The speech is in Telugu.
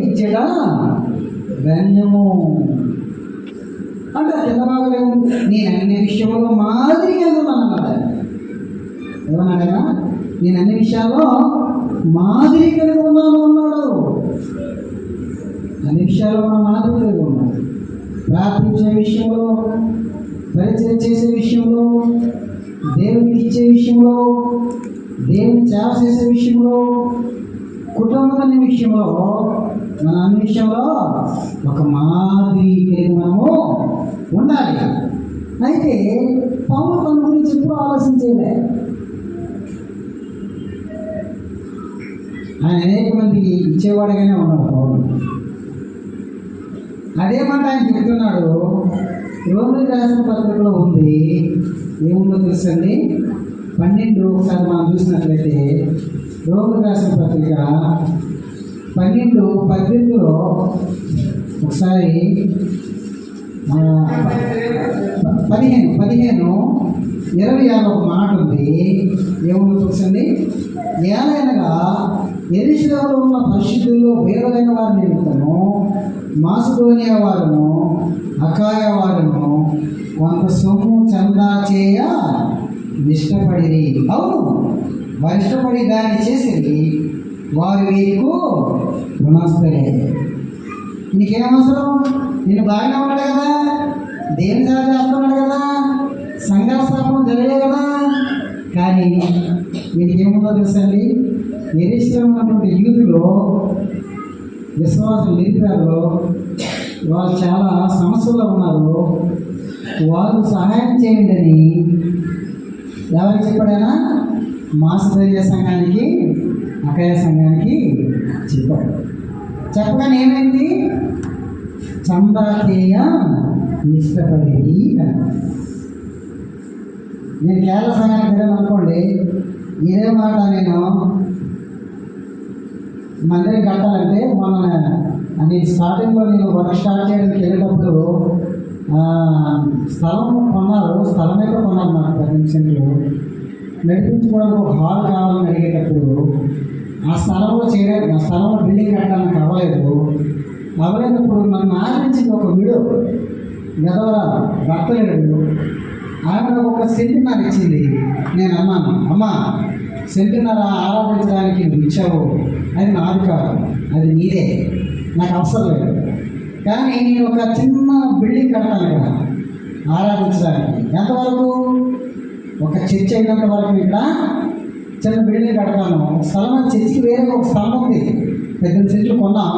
ఇచ్చట ధన్యము అంటే కింద భాగలేదు. నేను అన్ని విషయంలో మాదిరిగా ఉన్నాను. ఏమన్నాడైనా? నేను అన్ని విషయాల్లో మాదిరి కలిగి ఉన్నాను అన్నాడు. అన్ని విషయాల్లో మనం మాదిరి కలిగి ఉన్నాం. ప్రార్థించే విషయంలో, పరిచయం చేసే విషయంలో, దేవునికి ఇచ్చే విషయంలో, దేవుని సేవ చేసే విషయంలో, కుటుంబం విషయంలో, మన అన్ని విషయంలో ఒక మాదిరి కలిగి మనము ఉండాలి. అయితే పౌలు తన గురించి ఎప్పుడు ఆలోచించేలే. ఆయన అనేక మందికి ఇచ్చేవాడుగానే ఉన్నాడు పౌలు. అదే మాట ఆయన చెప్తున్నాడు. రోమిలకు రాసిన పత్రికలో ఉంది. ఏముందో తెలుసండి? 12 ఒకసారి మనం చూసినట్లయితే రోమిలకు రాసిన పత్రిక 12:18 ఒకసారి 15:26 ఒక మాట ఉంది. ఏముందో తెలుసండి? ఏలైనగా యెరూషలేములో ఉన్న పరిశుద్ధుల్లో వేరులైన వారి నిమిత్తము మాసిదోనియా వారును అకాయ వారును కొంత సొమ్ము చందా చేయ ఇష్టపడి, అవును వారు ఇష్టపడి దాన్ని చేసేది వారు వీరికి రుణస్తులే. నీకేమవసరం? నేను బాగానే ఉన్నాడు కదా, దేవుని సేవ చేస్తున్నాడు కదా, సంఘ స్థాపన జరిగే కదా. కానీ వీరికేముందో తెలుసండి? యెరూషలేములో ఉన్నటువంటి యూదులు, విశ్వాసం నిలిపారు. వాళ్ళు చాలా సమస్యల్లో ఉన్నారు. వారు సహాయం చేయండి అని ఎవరికి చెప్పాడైనా? మాసిదోనియా సంఘానికి, అకాయ సంఘానికి చెప్పాడు. చెప్పగానే ఏమైంది? చందా చేయ ఇష్టపడేది అని. నేను కేరళ సంఘానికి వెళ్ళాను అనుకోండి, ఇదే మాట నేను మందిరం కట్టాలంటే మొన్న నేను స్టార్టింగ్లో నేను వర్క్ స్టార్ట్ చేయడానికి వెళ్ళేటప్పుడు స్థలం కొన్నారు. స్థలం అయితే కొన్నారు నాకు 10 సెంట్లు. నడిపించుకోవడానికి ఒక హాల్ కావాలని అడిగేటప్పుడు ఆ స్థలంలో బిల్డింగ్ కట్టడానికి అవ్వలేనప్పుడు నన్ను ఆదరించింది ఒక వీడియో. గదవరా భర్తలేడు. ఆమె ఒక సెంటున్నర ఇచ్చింది. నేను అన్నాను, అమ్మా సెంటున్నర ఆరాధించడానికి నువ్వు ఇచ్చావు, అది నాది కాదు, అది నీదే, నాకు అవసరం లేదు. కానీ నేను ఒక చిన్న బిల్డింగ్ కట్టాను ఇక్కడ ఆరాధించడానికి. ఎంతవరకు? ఒక చర్చ్ అయినంత వరకు ఇక్కడ చిన్న బిల్డింగ్ కడతాను. స్థలం చర్చికి వేరే ఒక స్థలం ఉంది, 10 సెంట్లు కొన్నాం.